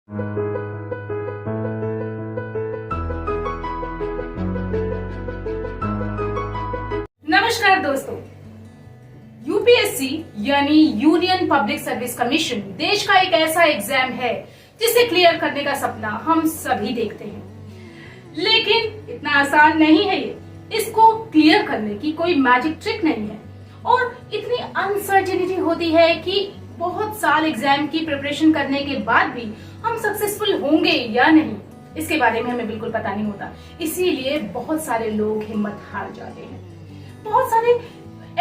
नमस्कार दोस्तों, यूपीएससी यानी यूनियन पब्लिक सर्विस कमीशन देश का एक ऐसा एग्जाम है जिसे क्लियर करने का सपना हम सभी देखते हैं, लेकिन इतना आसान नहीं है ये। इसको क्लियर करने की कोई मैजिक ट्रिक नहीं है और इतनी अनसर्टेनिटी होती है कि बहुत साल एग्जाम की प्रिपरेशन करने के बाद भी हम सक्सेसफुल होंगे या नहीं, इसके बारे में हमें बिल्कुल पता नहीं होता। इसीलिए बहुत सारे लोग हिम्मत हार जाते हैं। बहुत सारे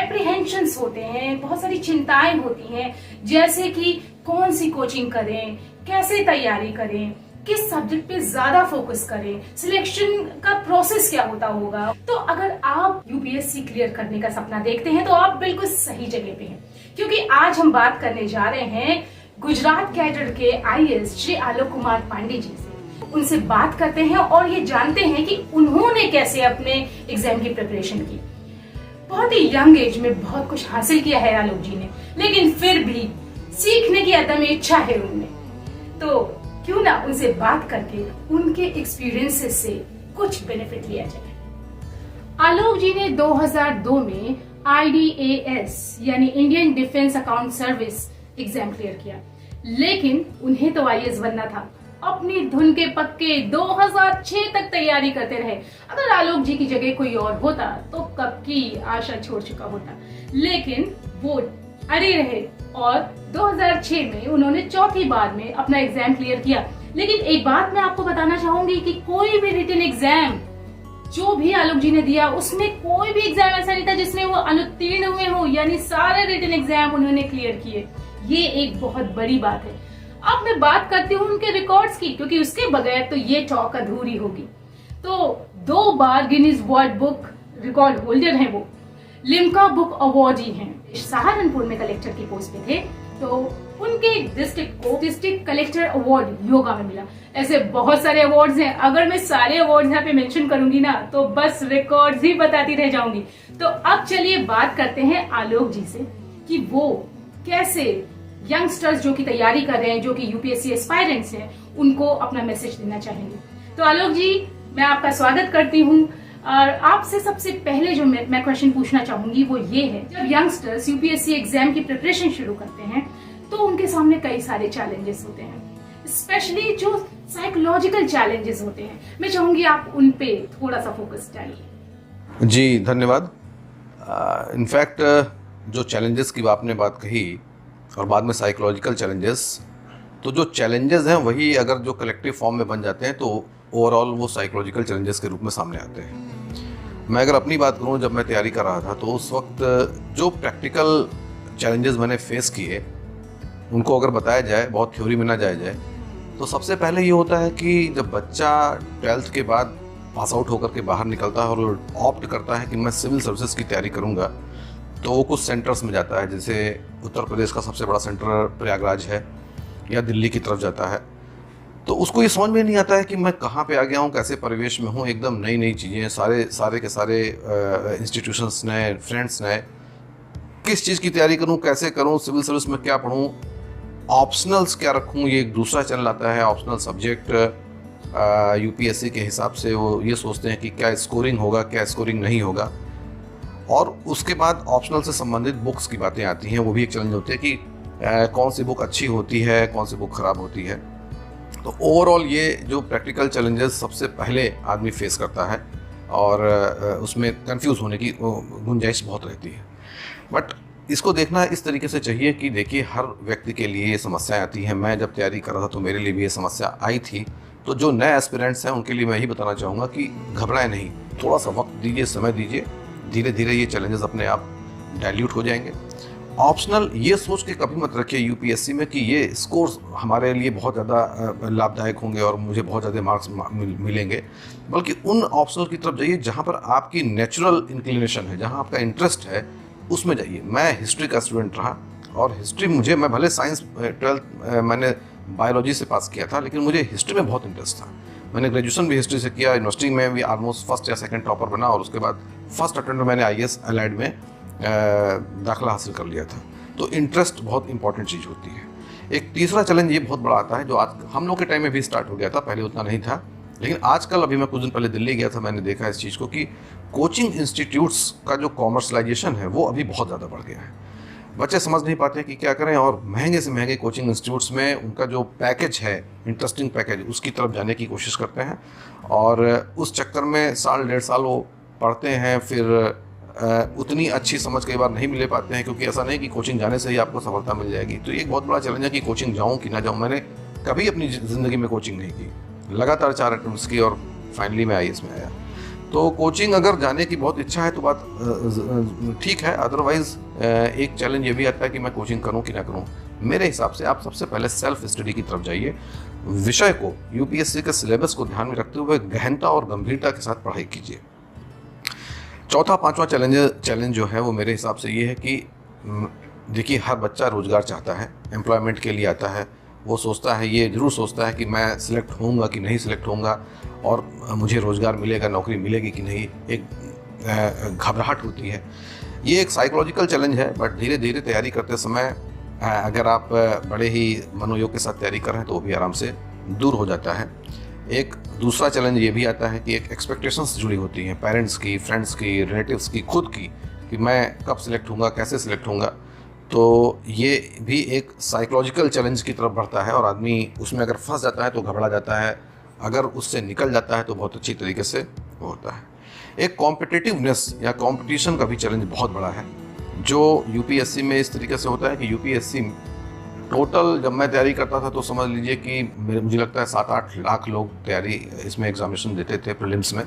एप्रीहेंशंस होते हैं, बहुत सारी चिंताएं होती हैं, जैसे कि कौन सी कोचिंग करें, कैसे तैयारी करें, किस सब्जेक्ट पे ज्यादा फोकस करें, सिलेक्शन का प्रोसेस क्या होता होगा। तो अगर आप यूपीएससी क्लियर करने का सपना देखते हैं तो आप बिल्कुल सही जगह पे हैं, क्योंकि आज हम बात करने जा रहे हैं गुजरात कैडर के आईएएस श्री आलोक कुमार पांडे जी से। उनसे बात करते हैं और ये जानते हैं कि उन्होंने कैसे अपने एग्जाम की प्रिपरेशन की। बहुत ही यंग एज में बहुत कुछ हासिल किया है आलोक जी ने, लेकिन फिर भी सीखने की अदम्य इच्छा है उनमें। तो क्यों ना उनसे बात करके उनके एक्सपीरियंसेस से कुछ बेनिफिट लिया जाए। आलोक जी ने 2002 में IDAS यानी Indian defence account service exam clear किया, लेकिन उन्हें तो IAS बनना था। अपनी धुन के पक्के 2006 तक तैयारी करते रहे। अगर आलोक जी की जगह कोई और होता तो कब की आशा छोड़ चुका होता, लेकिन वो अड़े रहे और 2006 में उन्होंने चौथी बार में अपना एग्जाम क्लियर किया। लेकिन एक बात मैं आपको बताना चाहूंगी कि कोई भी रिटन एग्जाम जो भी आलोक जी ने दिया, उसमें कोई भी एग्जाम ऐसा नहीं था जिसमें वो अनुत्तीर्ण हुए हो, यानी सारे रिटन एग्जाम उन्होंने क्लियर किए। ये एक बहुत बड़ी बात है। अब मैं बात करती हूँ उनके रिकॉर्ड्स की, क्योंकि उसके बगैर तो ये टॉक अधूरी होगी। तो 2 बार Guinness world book record holder हैं वो, लिम्का बुक अवार्डी हैं, सहारनपुर में कलेक्टर की पोस्ट पे थे, तो उनके डिस्ट्रिक्ट को डिस्ट्रिक्ट कलेक्टर अवार्ड योगा में मिला। ऐसे बहुत सारे अवार्ड्स हैं, अगर मैं सारे अवार्ड्स यहाँ पे मेंशन करूंगी ना तो बस रिकॉर्ड्स ही बताती रह जाऊंगी। तो अब चलिए बात करते हैं आलोक जी से कि वो कैसे यंगस्टर्स जो की तैयारी कर रहे हैं, जो कि यूपीएससी एस्पायरेंट्स हैं, उनको अपना मैसेज देना चाहेंगे। तो आलोक जी, मैं आपका स्वागत करती हूँ और आपसे सबसे पहले जो मैं क्वेश्चन पूछना चाहूंगी वो ये है, जब यंगस्टर्स यूपीएससी एग्जाम की प्रिपरेशन शुरू करते हैं तो उनके सामने कई सारे चैलेंजेस होते हैं, स्पेशली जो साइकोलॉजिकल चैलेंजेस होते हैं। मैं चाहूंगी आप उन पे थोड़ा सा फोकस डालिए। जी धन्यवाद। इनफैक्ट जो चैलेंजेस की आपने बात कही और बाद में साइकोलॉजिकल चैलेंजेस, तो जो चैलेंजेस हैं वही अगर जो कलेक्टिव फॉर्म में बन जाते हैं तो ओवरऑल वो साइकोलॉजिकल चैलेंजेस के रूप में सामने आते हैं। मैं अगर अपनी बात करूं, जब मैं तैयारी कर रहा था तो उस वक्त जो प्रैक्टिकल चैलेंजेस मैंने फेस किए उनको अगर बताया जाए, बहुत थ्योरी में ना जाए, तो सबसे पहले ये होता है कि जब बच्चा 12th के बाद पास आउट होकर के बाहर निकलता है और ऑप्ट करता है कि मैं सिविल सर्विसेज की तैयारी करूँगा, तो वो कुछ सेंटर्स में जाता है। जैसे उत्तर प्रदेश का सबसे बड़ा सेंटर प्रयागराज है या दिल्ली की तरफ जाता है, तो उसको ये समझ में नहीं आता है कि मैं कहाँ पे आ गया हूँ, कैसे परिवेश में हूँ, एकदम नई नई चीज़ें, सारे के सारे इंस्टीट्यूशंस नए, फ्रेंड्स नए, किस चीज़ की तैयारी करूँ, कैसे करूँ, सिविल सर्विस में क्या पढ़ूँ, ऑप्शनल्स क्या रखूँ, ये एक दूसरा चैनल आता है। ऑप्शनल सब्जेक्ट यूपीएससी के हिसाब से वो ये सोचते हैं कि क्या स्कोरिंग होगा, क्या स्कोरिंग नहीं होगा। और उसके बाद ऑप्शनल से संबंधित बुक्स की बातें आती हैं, वो भी एक चैलेंज होती है कि कौन सी बुक अच्छी होती है, कौन सी बुक ख़राब होती है। तो ओवरऑल ये जो प्रैक्टिकल चैलेंजेस सबसे पहले आदमी फेस करता है और उसमें कंफ्यूज होने की गुंजाइश बहुत रहती है। बट इसको देखना इस तरीके से चाहिए कि देखिए, हर व्यक्ति के लिए ये समस्याएं आती हैं। मैं जब तैयारी कर रहा था तो मेरे लिए भी ये समस्या आई थी। तो जो नए एस्पिरेंट्स हैं उनके लिए मैं यही बताना चाहूँगा कि घबराएं नहीं, थोड़ा सा वक्त दीजिए, समय दीजिए, धीरे धीरे ये चैलेंजेस अपने आप डाइल्यूट हो जाएंगे। ऑप्शनल ये सोच के कभी मत रखिए यूपीएससी में कि ये स्कोर्स हमारे लिए बहुत ज़्यादा लाभदायक होंगे और मुझे बहुत ज़्यादा मार्क्स मिलेंगे, बल्कि उन ऑप्शनल की तरफ जाइए जहाँ पर आपकी नेचुरल इंक्लिनेशन है, जहाँ आपका इंटरेस्ट है, उसमें जाइए। मैं हिस्ट्री का स्टूडेंट रहा और हिस्ट्री मैं भले साइंस 12th मैंने बायोलॉजी से पास किया था, लेकिन मुझे हिस्ट्री में बहुत इंटरेस्ट था। मैंने ग्रेजुएशन भी हिस्ट्री से किया, यूनिवर्सिटी में भी ऑलमोस्ट फर्स्ट या सेकंड टॉपर बना और उसके बाद फर्स्ट अटेम्प्ट में मैंने आईएएस एलाइड में दाखिला हासिल कर लिया था। तो इंटरेस्ट बहुत इंपॉर्टेंट चीज़ होती है। एक तीसरा चैलेंज ये बहुत बड़ा आता है, जो आज हम लोग के टाइम में भी स्टार्ट हो गया था, पहले उतना नहीं था, लेकिन आजकल अभी मैं कुछ दिन पहले दिल्ली गया था, मैंने देखा इस चीज़ को कि कोचिंग इंस्टीट्यूट्स का जो कॉमर्शलाइजेशन है वो अभी बहुत ज़्यादा बढ़ गया है। बच्चे समझ नहीं पाते कि क्या करें, और महंगे से महंगे कोचिंग इंस्टीट्यूट्स में उनका जो पैकेज है, इंटरेस्टिंग पैकेज, उसकी तरफ जाने की कोशिश करते हैं, और उस चक्कर में साल 1.5 साल वो पढ़ते हैं, फिर उतनी अच्छी समझ कई बार नहीं मिले पाते हैं, क्योंकि ऐसा नहीं कि कोचिंग जाने से ही आपको सफलता मिल जाएगी। तो ये एक बहुत बड़ा चैलेंज है कि कोचिंग जाऊँ कि ना जाऊँ। मैंने कभी अपनी ज़िंदगी में कोचिंग नहीं की, लगातार 4 अटेम्प्ट्स की, और फाइनली मैं IAS में आया। तो कोचिंग अगर जाने की बहुत इच्छा है तो बात ठीक है, अदरवाइज़ एक चैलेंज ये भी आता है कि मैं कोचिंग करूं कि ना करूं। मेरे हिसाब से आप सबसे पहले सेल्फ स्टडी की तरफ जाइए, विषय को, UPSC के सिलेबस को ध्यान में रखते हुए गहनता और गंभीरता के साथ पढ़ाई कीजिए। चौथा 5वां चैलेंज जो है वो मेरे हिसाब से ये है कि देखिए, हर बच्चा रोज़गार चाहता है, एम्प्लॉयमेंट के लिए आता है, वो सोचता है, ये ज़रूर सोचता है कि मैं सिलेक्ट होऊंगा कि नहीं सिलेक्ट होऊंगा, और मुझे रोज़गार मिलेगा, नौकरी मिलेगी कि नहीं, एक घबराहट होती है। ये एक साइकोलॉजिकल चैलेंज है, बट धीरे धीरे तैयारी करते समय अगर आप बड़े ही मनोयोग के साथ तैयारी कर रहे हैं तो वो भी आराम से दूर हो जाता है। एक दूसरा चैलेंज ये भी आता है कि एक एक्सपेक्टेशंस जुड़ी होती हैं, पेरेंट्स की, फ्रेंड्स की, रिलेटिव्स की, खुद की, कि मैं कब सिलेक्ट होऊंगा, कैसे सिलेक्ट होऊंगा। तो ये भी एक साइकोलॉजिकल चैलेंज की तरफ बढ़ता है, और आदमी उसमें अगर फंस जाता है तो घबरा जाता है, अगर उससे निकल जाता है तो बहुत अच्छी तरीके से होता है। एक कॉम्पिटिटिवनेस या कंपटीशन का भी चैलेंज बहुत बड़ा है, जो UPSC में इस तरीके से होता है कि UPSC टोटल, जब मैं तैयारी करता था तो समझ लीजिए कि मुझे लगता है 7-8 लाख लोग तैयारी इसमें एग्जामिनेशन देते थे प्रीलिम्स में,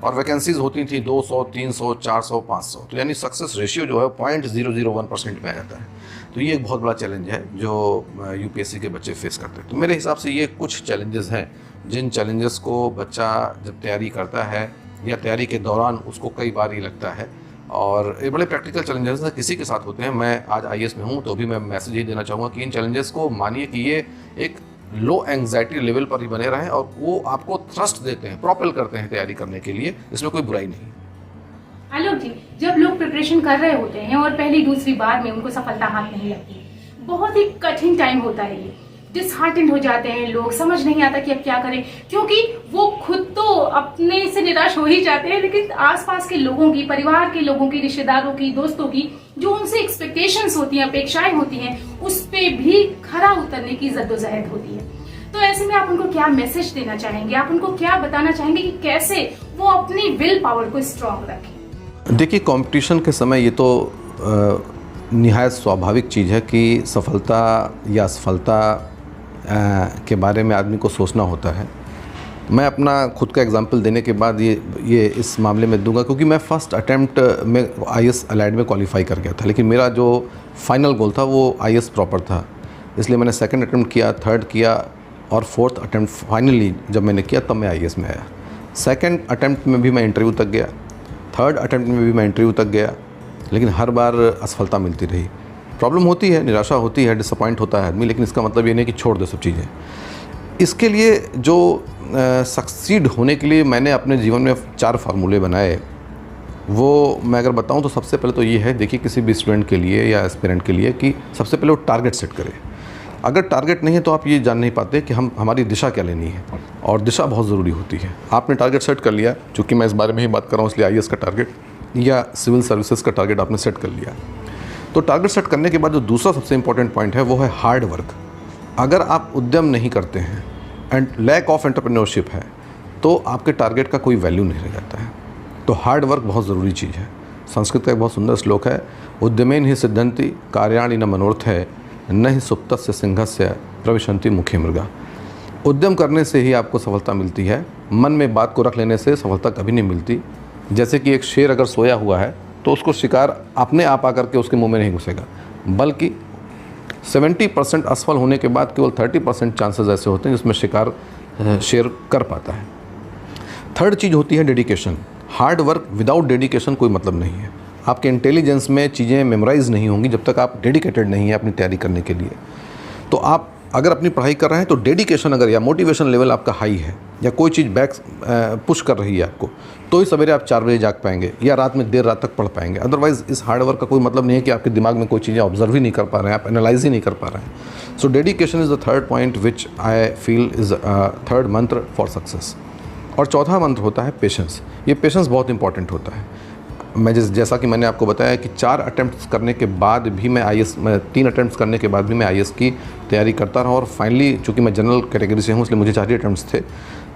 और वैकेंसीज होती थी 200, 300, 400, 500। तो यानी सक्सेस रेशियो जो है 0.001% में आ जाता है। तो ये एक बहुत बड़ा चैलेंज है जो UPSC के बच्चे फेस करते हैं। तो मेरे हिसाब से ये कुछ चैलेंजेस हैं, जिन चैलेंजेस को बच्चा जब तैयारी करता है या तैयारी के दौरान उसको कई बार ही लगता है, और ये बड़े प्रैक्टिकल चैलेंजेस हैं, किसी के साथ होते हैं। मैं आज IAS में हूँ तो भी मैं मैसेज ही देना चाहूँगा कि इन चैलेंजेस को मानिए कि ये एक लो एंग्जाइटी लेवल पर ही बने रहें, और वो आपको थ्रस्ट देते हैं, प्रोपेल करते हैं तैयारी करने के लिए, इसमें कोई बुराई नहीं। आलोक जी, जब लोग प्रिपरेशन कर रहे होते हैं और पहली दूसरी बार में उनको सफलता हाथ नहीं लगती, बहुत ही कठिन टाइम होता है, ये डिसहार्टेंड हो जाते हैं लोग, समझ नहीं आता कि अब क्या करें, क्योंकि वो खुद तो अपने से निराश हो ही जाते हैं, लेकिन आसपास के लोगों की, परिवार के लोगों की, रिश्तेदारों की, दोस्तों की जो उनसे एक्सपेक्टेशंस होती हैं, अपेक्षाएं होती हैं, उस पे भी खरा उतरने की जद्दोजहद होती है। तो ऐसे में आप उनको क्या मैसेज देना चाहेंगे, आप उनको क्या बताना चाहेंगे कि कैसे वो अपनी विल पावर को स्ट्रांग रखें? देखिए, कंपटीशन के समय ये तो निहायत स्वाभाविक चीज़ है कि सफलता या असफलता के बारे में आदमी को सोचना होता है। मैं अपना खुद का एग्जांपल देने के बाद ये इस मामले में दूंगा, क्योंकि मैं फर्स्ट अटैम्प्ट में IAS अलाइड में क्वालिफाई कर गया था, लेकिन मेरा जो फाइनल गोल था वो IAS प्रॉपर था, इसलिए मैंने सेकंड अटैम्प्ट किया, थर्ड किया, और फोर्थ अटैम्प्ट फाइनली जब मैंने किया तब मैं IAS में आया। सेकंड अटैम्प्ट में भी मैं इंटरव्यू तक गया, थर्ड अटैम्प्ट में भी मैं इंटरव्यू तक गया, लेकिन हर बार असफलता मिलती रही। प्रॉब्लम होती है, निराशा होती है, डिसअपॉइंट होता है आदमी, लेकिन इसका मतलब ये नहीं कि छोड़ दे सब चीज़ें। इसके लिए जो सक्सीड होने के लिए मैंने अपने जीवन में 4 फार्मूले बनाए, वो मैं अगर बताऊं तो सबसे पहले तो ये है, देखिए किसी भी स्टूडेंट के लिए या एस्पिरेंट के लिए, कि सबसे पहले वो टारगेट सेट करे। अगर टारगेट नहीं है तो आप ये जान नहीं पाते कि हमारी दिशा क्या लेनी है, और दिशा बहुत ज़रूरी होती है। आपने टारगेट सेट कर लिया, चूँकि मैं इस बारे में ही बात कर रहा हूँ इसलिए IAS का टारगेट या सिविल सर्विसेज का टारगेट आपने सेट कर लिया, तो टारगेट सेट करने के बाद जो दूसरा सबसे इंपॉर्टेंट पॉइंट है वो है हार्ड वर्क। अगर आप उद्यम नहीं करते हैं एंड लैक ऑफ एंटरप्रेन्योरशिप है तो आपके टारगेट का कोई वैल्यू नहीं रह जाता है। तो हार्ड वर्क बहुत ज़रूरी चीज़ है। संस्कृत का एक बहुत सुंदर श्लोक है, उद्यमेन ही सिद्धंति कार्याणि न मनोर्थे न ही सुप्तस्य सिंहस्य प्रविशन्ति मुखे मृगा। उद्यम करने से ही आपको सफलता मिलती है, मन में बात को रख लेने से सफलता कभी नहीं मिलती। जैसे कि एक शेर अगर सोया हुआ है तो उसको शिकार अपने आप आकर के उसके मुंह में नहीं घुसेगा, बल्कि 70% असफल होने के बाद केवल 30% चांसेस ऐसे होते हैं जिसमें शिकार शेर कर पाता है। थर्ड चीज़ होती है dedication. Hard work without dedication कोई मतलब नहीं है। आपके इंटेलिजेंस में चीज़ें मेमोराइज नहीं होंगी जब तक आप डेडिकेटेड नहीं हैं अपनी तैयारी करने के लिए। तो आप अगर अपनी पढ़ाई कर रहे हैं तो डेडिकेशन अगर या मोटिवेशन लेवल आपका हाई है या कोई चीज़ बैक पुश कर रही है आपको, तो ही सवेरे आप 4 बजे जाग पाएंगे या रात में देर रात तक पढ़ पाएंगे। अदरवाइज़ इस हार्ड वर्क का कोई मतलब नहीं है कि आपके दिमाग में कोई चीज़ें ऑब्जर्व ही नहीं कर पा रहे हैं, आप एनालाइज ही नहीं कर पा रहे हैं। So dedication is the third point which I feel is third mantra for success. और चौथा मंत्र होता है पेशेंस। ये पेशेंस बहुत इंपॉर्टेंट होता है। मैं जैसा कि मैंने आपको बताया कि 4 अटेम्प्ट्स करने के बाद भी मैं IAS, 3 अटेम्प्ट्स करने के बाद भी मैं IAS की तैयारी करता रहा और फाइनली चूँकि मैं जनरल कैटेगरी से हूँ इसलिए मुझे 4 ही अटेम्प्ट्स थे,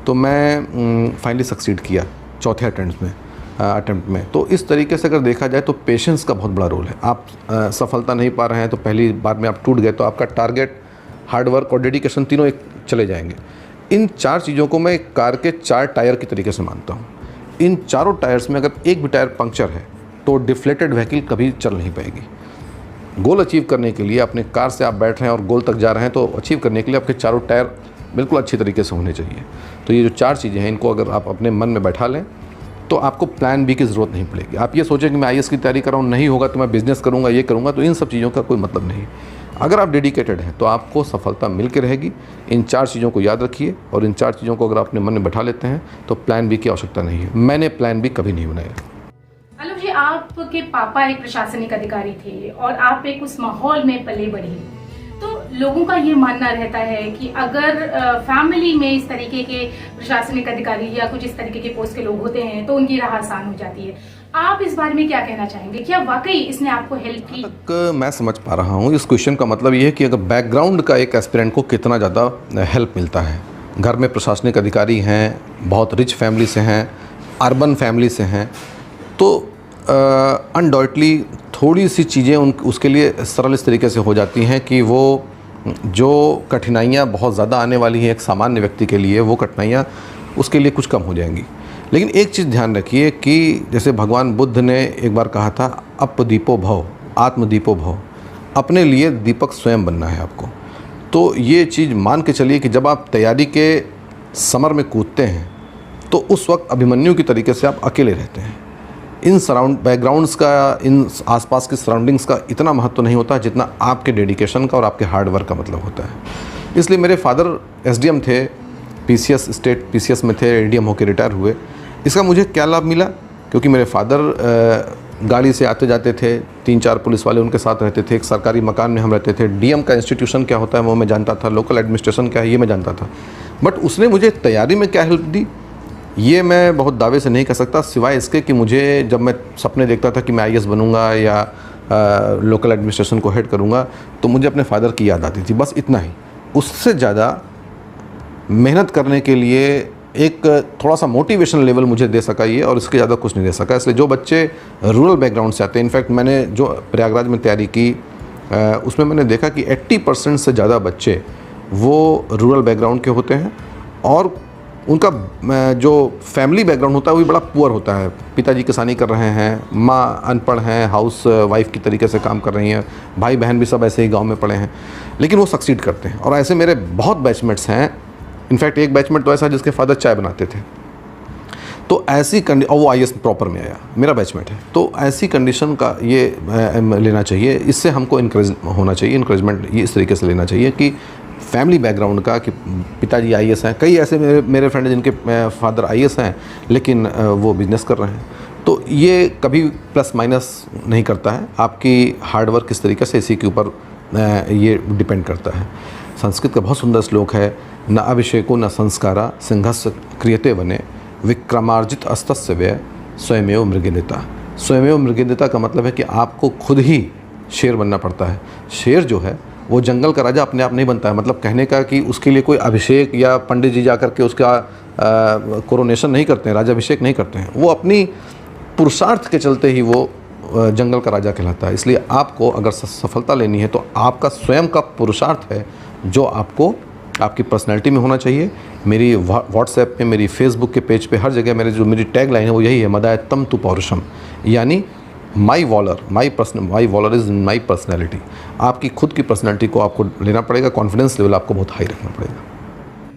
तो मैं फाइनली सक्सीड किया चौथे अटेम्प्ट में। तो इस तरीके से अगर देखा जाए तो पेशेंस का बहुत बड़ा रोल है। आप सफलता नहीं पा रहे हैं तो पहली बार में आप टूट गए तो आपका टारगेट, हार्डवर्क और डेडिकेशन तीनों एक चले जाएंगे। इन 4 चीज़ों को मैं कार के 4 टायर की तरीके से मानता हूँ। इन चारों टायर्स में अगर एक भी टायर पंक्चर है तो डिफ्लेटेड व्हीकल कभी चल नहीं पाएगी। गोल अचीव करने के लिए अपने कार से आप बैठ रहे हैं और गोल तक जा रहे हैं तो अचीव करने के लिए आपके चारों टायर बिल्कुल अच्छी तरीके से होने चाहिए। तो ये जो 4 चीज़ें हैं इनको अगर आप अपने मन में बैठा लें तो आपको प्लान बी की ज़रूरत नहीं पड़ेगी। आप ये सोचें कि मैं IAS की तैयारी कर रहा हूँ, नहीं होगा तो मैं बिज़नेस करूँगा, ये करूँगा, तो इन सब चीज़ों का कोई मतलब नहीं। अगर आप डेडिकेटेड हैं तो आपको सफलता मिल के रहेगी। इन 4 चीज़ों को याद रखिए और इन 4 चीज़ों को अगर अपने मन में बैठा लेते हैं तो प्लान बी की आवश्यकता नहीं है। मैंने प्लान बी कभी नहीं बनाया। आलोक जी, आपके पापा एक प्रशासनिक अधिकारी थे और आप एक उस माहौल में पले बढ़े, तो लोगों का ये मानना रहता है कि अगर फैमिली में इस तरीके के प्रशासनिक अधिकारी या कुछ इस तरीके के पोस्ट के लोग होते हैं तो उनकी राह आसान हो जाती है। आप इस बारे में क्या कहना चाहेंगे? क्या वाकई इसने आपको हेल्प की? तक मैं समझ पा रहा हूँ इस क्वेश्चन का मतलब ये है कि अगर बैकग्राउंड का एक एस्पिरेंट को कितना ज़्यादा हेल्प मिलता है। घर में प्रशासनिक अधिकारी हैं, बहुत रिच फैमिली से हैं, अर्बन फैमिली से हैं, तो अनडाउटली थोड़ी सी चीज़ें उसके लिए सरल इस तरीके से हो जाती हैं कि वो जो कठिनाइयाँ बहुत ज़्यादा आने वाली हैं एक सामान्य व्यक्ति के लिए, वो कठिनाइयाँ उसके लिए कुछ कम हो जाएंगी। लेकिन एक चीज़ ध्यान रखिए कि जैसे भगवान बुद्ध ने एक बार कहा था, अपदीपो भव, आत्मदीपो भव, अपने लिए दीपक स्वयं बनना है आपको। तो ये चीज़ मान के चलिए कि जब आप तैयारी के समर में कूदते हैं तो उस वक्त अभिमन्यु की तरीके से आप अकेले रहते हैं। इन बैकग्राउंड्स का, इन आसपास की सराउंडिंग्स का इतना महत्व नहीं होता जितना आपके डेडिकेशन का और आपके हार्ड वर्क का मतलब होता है। इसलिए मेरे फादर SDM थे, PCS स्टेट PCS में थे, ADM होकर रिटायर हुए। इसका मुझे क्या लाभ मिला? क्योंकि मेरे फादर गाड़ी से आते जाते थे, 3-4 पुलिस वाले उनके साथ रहते थे, एक सरकारी मकान में हम रहते थे। DM का इंस्टीट्यूशन क्या होता है वो मैं जानता था, लोकल एडमिनिस्ट्रेशन क्या है ये मैं जानता था। बट उसने मुझे तैयारी में क्या हेल्प दी ये मैं बहुत दावे से नहीं कह सकता, सिवाय इसके कि मुझे जब मैं सपने देखता था कि मैं IAS बनूंगा या लोकल एडमिनिस्ट्रेशन को हेड करूंगा तो मुझे अपने फादर की याद आती थी, बस इतना ही। उससे ज़्यादा मेहनत करने के लिए एक थोड़ा सा मोटिवेशन लेवल मुझे दे सका ये, और इसके ज़्यादा कुछ नहीं दे सका। इसलिए जो बच्चे रूरल बैकग्राउंड से आते हैं, इनफैक्ट मैंने जो प्रयागराज में तैयारी की उसमें मैंने देखा कि 80% से ज़्यादा बच्चे वो रूरल बैकग्राउंड के होते हैं और उनका जो फैमिली बैकग्राउंड होता है वो भी बड़ा पुअर होता है। पिताजी किसानी कर रहे हैं, माँ अनपढ़ हैं, हाउस वाइफ की तरीके से काम कर रही हैं, भाई बहन भी सब ऐसे ही गांव में पढ़े हैं, लेकिन वो सक्सीड करते हैं। और ऐसे मेरे बहुत बैचमेट्स हैं। इनफैक्ट एक बैचमेट तो ऐसा जिसके फादर चाय बनाते थे। तो ऐसी और वो IAS प्रॉपर में आया, मेरा बैचमेट है। तो ऐसी कंडीशन का ये लेना चाहिए, इससे हमको इनकरेज होना चाहिए, इनकरेजमेंट ये इस तरीके से लेना चाहिए कि फैमिली बैकग्राउंड का, कि पिताजी IAS हैं। कई ऐसे मेरे फ्रेंड जिनके फादर IAS हैं लेकिन वो बिजनेस कर रहे हैं। तो ये कभी प्लस माइनस नहीं करता है, आपकी हार्डवर्क किस तरीके से इसी के ऊपर ये डिपेंड करता है। संस्कृत का बहुत सुंदर श्लोक है, न अभिषेको न संस्कारा सिंहस्य क्रियते वने विक्रमार्जित अस्तस्य व्यय स्वयमेव मृगेदिता। स्वयमेव मृगेदिता का मतलब है कि आपको खुद ही शेर बनना पड़ता है। शेर जो है वो जंगल का राजा अपने आप नहीं बनता है। मतलब कहने का कि उसके लिए कोई अभिषेक या पंडित जी जा कर के उसका कोरोनेशन नहीं करते हैं, राजाभिषेक नहीं करते हैं। वो अपनी पुरुषार्थ के चलते ही वो जंगल का राजा कहलाता है। इसलिए आपको अगर सफलता लेनी है तो आपका स्वयं का पुरुषार्थ है जो आपको आपकी पर्सनैलिटी में होना चाहिए। मेरी व्हाट्सएप पे, मेरी फेसबुक के पेज पे, हर जगह मेरी टैग लाइन है वो यही है, मदायत्तम तु पौरुषम, यानी माई वॉलर इज़ माई पर्सनैलिटी। आपकी खुद की पर्सनैलिटी को आपको लेना पड़ेगा, कॉन्फिडेंस लेवल आपको बहुत हाई रखना पड़ेगा।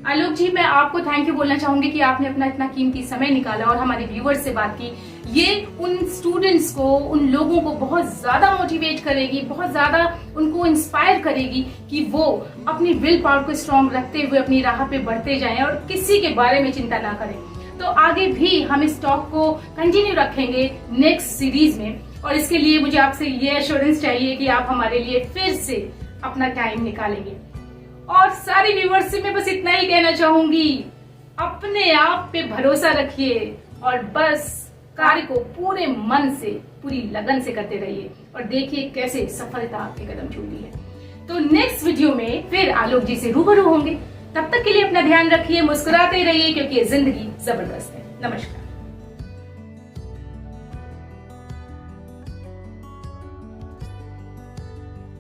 आलोक जी, मैं आपको थैंक यू बोलना चाहूंगी कि आपने अपना इतना कीमती समय निकाला और हमारे व्यूअर्स से बात की। ये उन स्टूडेंट्स को, उन लोगों को बहुत ज्यादा मोटिवेट करेगी, बहुत ज्यादा उनको इंस्पायर करेगी कि वो अपनी विल पावर को स्ट्रॉन्ग रखते हुए अपनी राह पे बढ़ते जाएं और किसी के बारे में चिंता ना करें। तो आगे भी हम इस टॉक को कंटिन्यू रखेंगे नेक्स्ट सीरीज में, और इसके लिए मुझे आपसे ये एश्योरेंस चाहिए कि आप हमारे लिए फिर से अपना टाइम निकालेंगे। और सारे व्यूअर्स से मैं बस इतना ही कहना चाहूंगी, अपने आप पे भरोसा रखिए और बस कार्य को पूरे मन से, पूरी लगन से करते रहिए और देखिए कैसे सफलता आपके कदम छूती है। तो नेक्स्ट वीडियो में फिर आलोक जी से रूबरू होंगे। तब तक के लिए अपना ध्यान रखिए, मुस्कुराते रहिए, क्योंकि जिंदगी जबरदस्त है। नमस्कार।